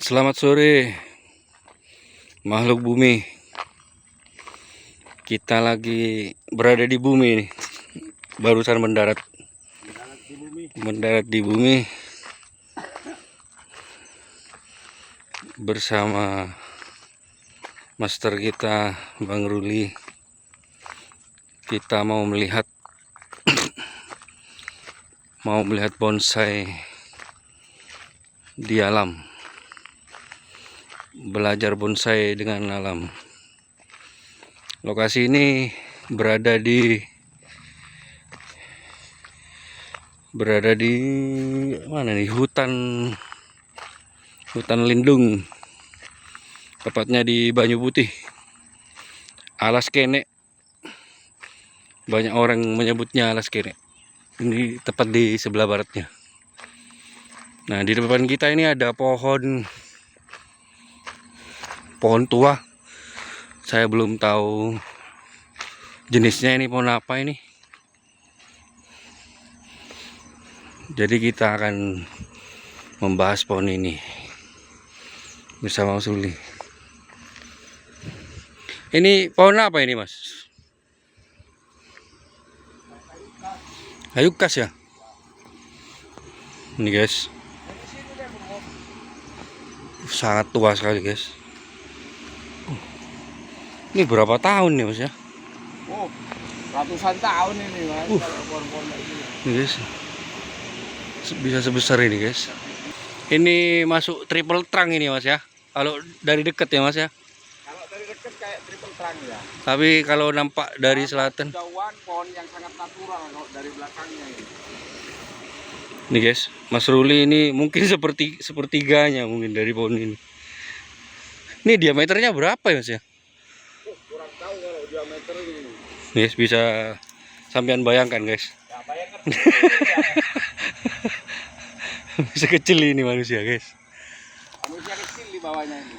Selamat sore, makhluk bumi. Kita lagi berada di bumi nih. Barusan mendarat di bumi bersama master kita, Bang Ruli. Kita mau melihat bonsai di alam. Belajar bonsai dengan alam. Lokasi ini berada di mana nih? Hutan lindung, tepatnya di Banyu Putih, Alas Kene. Banyak orang menyebutnya Alas Kene. Ini tepat di sebelah baratnya. Nah, di depan kita ini ada pohon tua. Saya belum tahu jenisnya, ini pohon apa ini. Jadi kita akan membahas pohon ini bersama Mas Ruli. Ini pohon apa ini, Mas? Ayukas ya? Ini guys, sangat tua sekali guys. Ini berapa tahun nih Mas ya? Oh, ratusan tahun ini Mas. Pohon-pohon ini. Ini guys, bisa sebesar ini guys. Ini masuk triple trunk ini Mas ya. Kalau dari dekat ya Mas ya. Kalau dari dekat kayak triple trunk ya. Tapi kalau nampak dari selatan. Jauhan pohon yang sangat natural kalau dari belakangnya ini. Nih guys, Mas Ruli ini mungkin sepertiganya mungkin dari pohon ini. Ini diameternya berapa ya Mas ya? Kurang tahu kalau diameter ini. Guys, bisa sampean bayangkan guys. Ya, bayangkan. Sekecil ini manusia guys. Manusia kecil di bawahnya ini.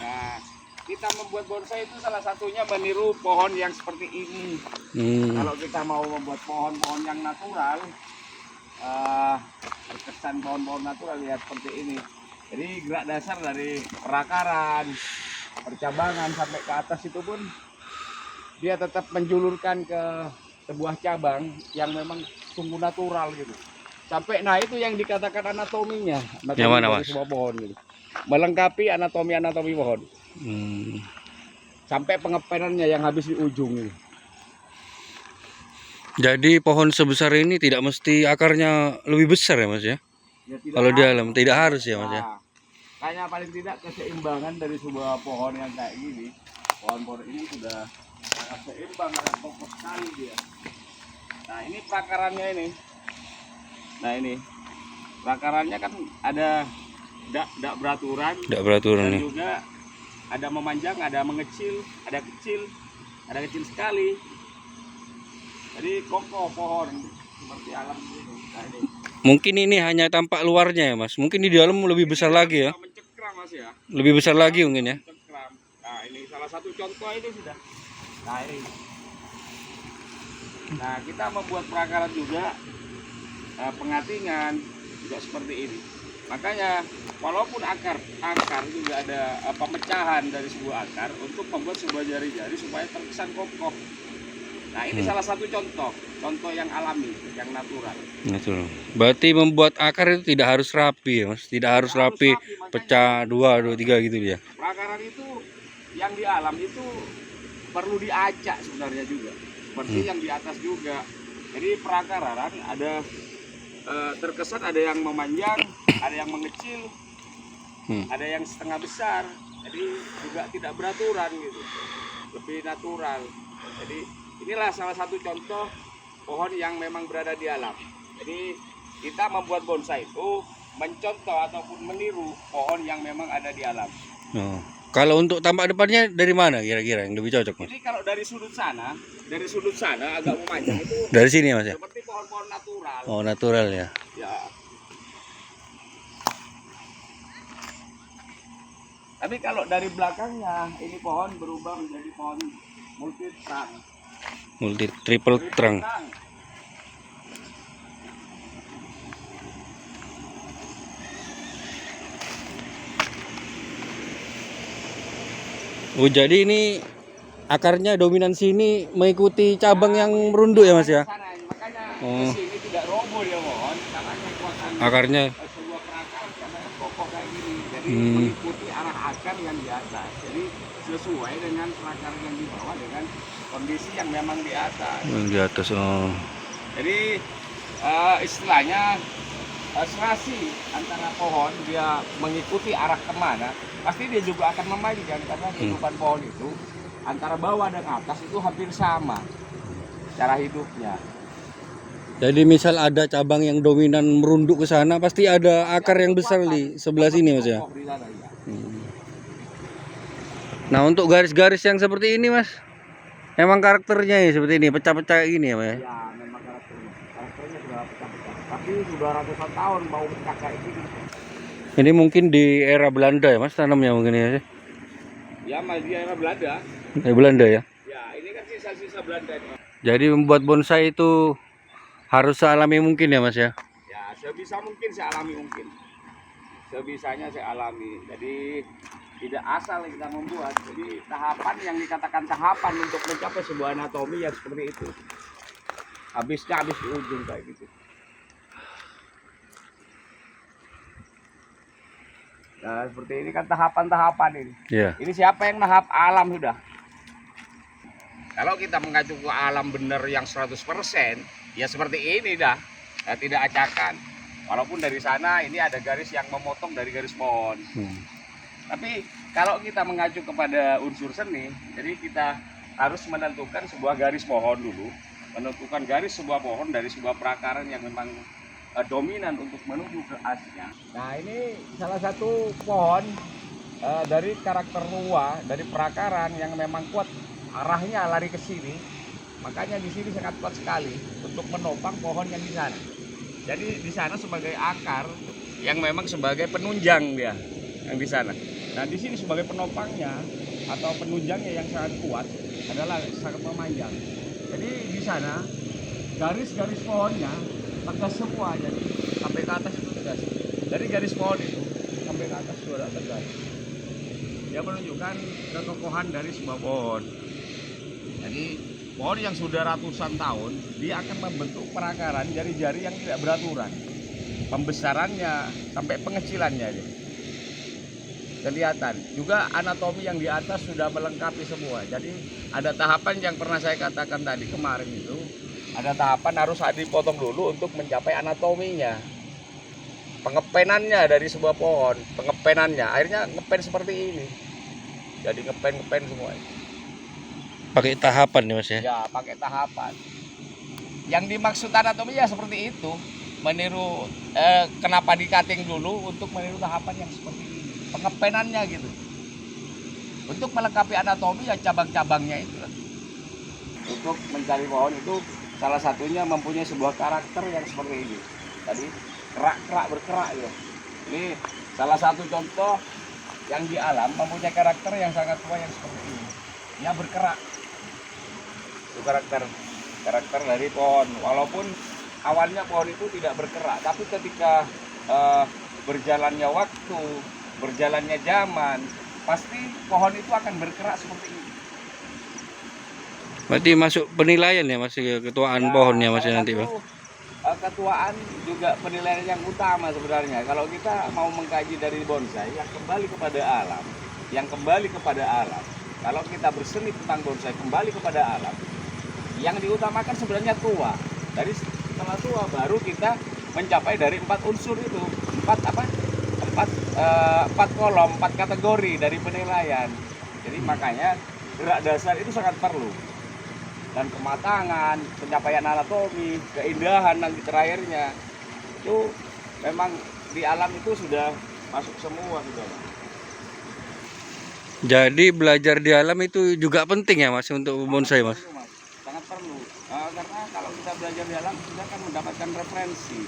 Nah, kita membuat bonsai itu salah satunya meniru pohon yang seperti ini. Kalau kita mau membuat pohon-pohon yang natural, berkesan pohon-pohon natural lihat seperti ini. Jadi gerak dasar dari perakaran, percabangan sampai ke atas itu pun dia tetap menjulurkan ke sebuah cabang yang memang sungguh natural gitu. Sampai nah itu yang dikatakan anatominya, Yang mana, dari Mas? sebuah pohon gitu. Melengkapi anatomi pohon. Sampai pengepenannya yang habis di ujung ini. Jadi pohon sebesar ini tidak mesti akarnya lebih besar ya Mas ya? Ya, Kalau di alam tidak harus ya Mas ya? Kayaknya paling tidak keseimbangan dari sebuah pohon yang kayak gini. Pohon-pohon ini sudah sangat seimbang, sangat kokoh sekali dia. Nah ini perakarannya ini. Nah ini perakarannya kan ada tidak beraturan. Tidak beraturan dan nih. juga ada memanjang, ada mengecil, ada kecil sekali. Jadi kokoh pohon seperti alam gitu. Nah, ini. Mungkin ini hanya tampak luarnya ya Mas. Mungkin di dalam lebih besar lagi ya. Mencekram Mas ya. Lebih besar lagi mungkin ya. Mencekram. Nah ini salah satu contoh ini sudah. Nah ini. Nah kita membuat perakaran juga, pengatingan juga seperti ini. Makanya walaupun akar juga ada pemecahan dari sebuah akar untuk membuat sebuah jari-jari supaya terkesan kokoh. Nah ini salah satu contoh yang alami, yang natural. Natural. Berarti membuat akar itu tidak harus rapi ya Mas. Tidak harus rapi, pecah 2, 3 gitu ya. Perakaran itu yang di alam itu perlu diacak sebenarnya juga. Seperti yang di atas juga. Jadi perakaran ada terkesan ada yang memanjang, ada yang mengecil, ada yang setengah besar. Jadi juga tidak beraturan gitu. Lebih natural. Jadi inilah salah satu contoh pohon yang memang berada di alam. Jadi kita membuat bonsai itu mencontoh ataupun meniru pohon yang memang ada di alam. Oh. Kalau untuk tampak depannya dari mana kira-kira yang lebih cocok Mas? Jadi kalau dari sudut sana agak memanjang itu Dari sini Mas ya? seperti pohon-pohon natural. Oh natural ya. Ya. Tapi kalau dari belakangnya ini pohon berubah menjadi pohon Triple trunk. Oh, jadi ini akarnya dominansi ini mengikuti cabang yang merunduk ya Mas ya? Sana, makanya Oh. kesini tidak roboh dia mohon, karena kekuatan Akarnya. sebuah perakar karena kokoh kayak gini. Jadi Hmm. mengikuti arah akar yang di atas. Jadi sesuai dengan perakar yang di bawah dengan kondisi yang memang di atas. Yang di atas. Oh. Jadi istilahnya serasi antara pohon dia mengikuti arah kemana, pasti dia juga akan memajukan karena kehidupan pohon itu antara bawah dan atas itu hampir sama cara hidupnya. Jadi misal ada cabang yang dominan merunduk ke sana, pasti ada akar yang besar di sebelah sini Mas ya. Kokoh di sana, ya. Nah, untuk garis-garis yang seperti ini Mas, emang karakternya ya seperti ini, pecah-pecah gini ya Mas? Ya, memang karakternya sudah pecah-pecah. Tapi sudah ratusan tahun bau pecah kayak gini. Ini mungkin di era Belanda ya Mas tanamnya mungkin ya? Ya, masih di era Belanda. Belanda ya. Ya, ini kan sisa-sisa Belanda ini. Jadi membuat bonsai itu harus sealami mungkin ya Mas ya? Ya, sebisa mungkin saya alami mungkin. Sebisanya saya alami. Jadi tidak asal kita membuat. Jadi tahapan yang dikatakan tahapan untuk mencapai sebuah anatomi yang seperti itu. Habisnya habis di ujung kayak gitu. Nah, seperti ini kan tahapan-tahapan ini. Iya. Ini siapa yang nahap alam sudah? Kalau kita mengacu ke alam bener yang 100%, ya seperti ini dah. Ya, tidak acakan. Walaupun dari sana ini ada garis yang memotong dari garis pohon. Tapi kalau kita mengacu kepada unsur seni, jadi kita harus menentukan sebuah garis pohon dulu. Menentukan garis sebuah pohon dari sebuah perakaran yang memang dominan untuk menuju ke asnya. Nah, ini salah satu pohon dari karakter luar, dari perakaran yang memang kuat arahnya lari ke sini. Makanya di sini sangat kuat sekali untuk menopang pohon yang di sana. Jadi di sana sebagai akar yang memang sebagai penunjang dia yang di sana. Nah, di sini sebagai penopangnya atau penunjangnya yang sangat kuat adalah sangat memanjang. Jadi di sana garis-garis pohonnya tegas semua, jadi sampai ke atas itu tegas. Dari garis pohon itu sampai ke atas sudah tegas. Dia menunjukkan kekokohan dari sebuah pohon. Jadi pohon yang sudah ratusan tahun dia akan membentuk perakaran jari-jari yang tidak beraturan. Pembesarannya sampai pengecilannya dia. Kelihatan. Juga anatomi yang di atas sudah melengkapi semua. Jadi ada tahapan yang pernah saya katakan tadi kemarin itu. Ada tahapan harus dipotong dulu untuk mencapai anatominya. Pengepenannya dari sebuah pohon, pengepenannya akhirnya ngepen seperti ini. Jadi ngepen semua. Pakai tahapan nih Mas ya? Ya, pakai tahapan. Yang dimaksud anatomi ya seperti itu. Meniru kenapa di cutting dulu untuk meniru tahapan yang seperti ini. Pengepenannya gitu. Untuk melengkapi anatomi ya cabang-cabangnya itu. Untuk mencari pohon itu salah satunya mempunyai sebuah karakter yang seperti ini. Tadi kerak-kerak berkerak ya. Ini salah satu contoh yang di alam mempunyai karakter yang sangat tua yang seperti ini. Dia berkerak. Itu karakter dari pohon. Walaupun awalnya pohon itu tidak berkerak, tapi ketika berjalannya waktu, berjalannya zaman, pasti pohon itu akan berkerak seperti ini. Berarti masuk penilaian ya Mas, ketuaan pohonnya Mas nanti Pak? Ketuaan juga penilaian yang utama sebenarnya. Kalau kita mau mengkaji dari bonsai yang kembali kepada alam, kalau kita berseni tentang bonsai kembali kepada alam, yang diutamakan sebenarnya tua. Dari setelah tua baru kita mencapai dari 4 unsur itu, 4 kolom, 4 kategori dari penilaian. Jadi makanya gerak dasar itu sangat perlu. Dan kematangan, pencapaian anatomi, keindahan nanti terakhirnya itu memang di alam itu sudah masuk semua sudah. Jadi belajar di alam itu juga penting ya Mas untuk bonsai Mas? Sangat perlu. Karena kalau kita belajar di alam kita akan mendapatkan referensi.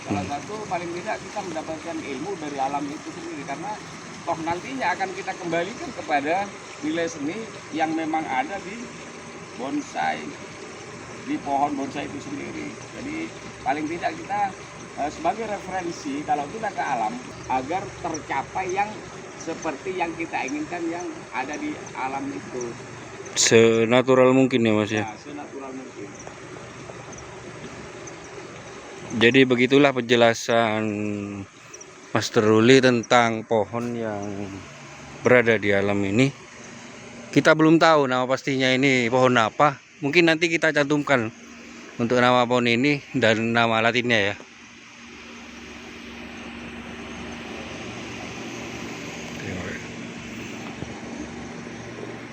Salah satu paling tidak kita mendapatkan ilmu dari alam itu sendiri, karena toh nantinya akan kita kembalikan kepada nilai seni yang memang ada di bonsai, di pohon bonsai itu sendiri. Jadi paling tidak kita sebagai referensi kalau kita ke alam agar tercapai yang seperti yang kita inginkan yang ada di alam itu. Senatural mungkin ya Mas ya. Ya, senatural mungkin. Jadi begitulah penjelasan Master Ruli tentang pohon yang berada di alam ini. Kita belum tahu nama pastinya ini pohon apa. Mungkin nanti kita cantumkan untuk nama pohon ini dan nama latinnya ya.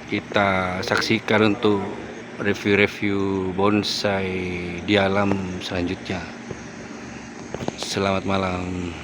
Kita saksikan untuk review-review bonsai di alam selanjutnya. Selamat malam.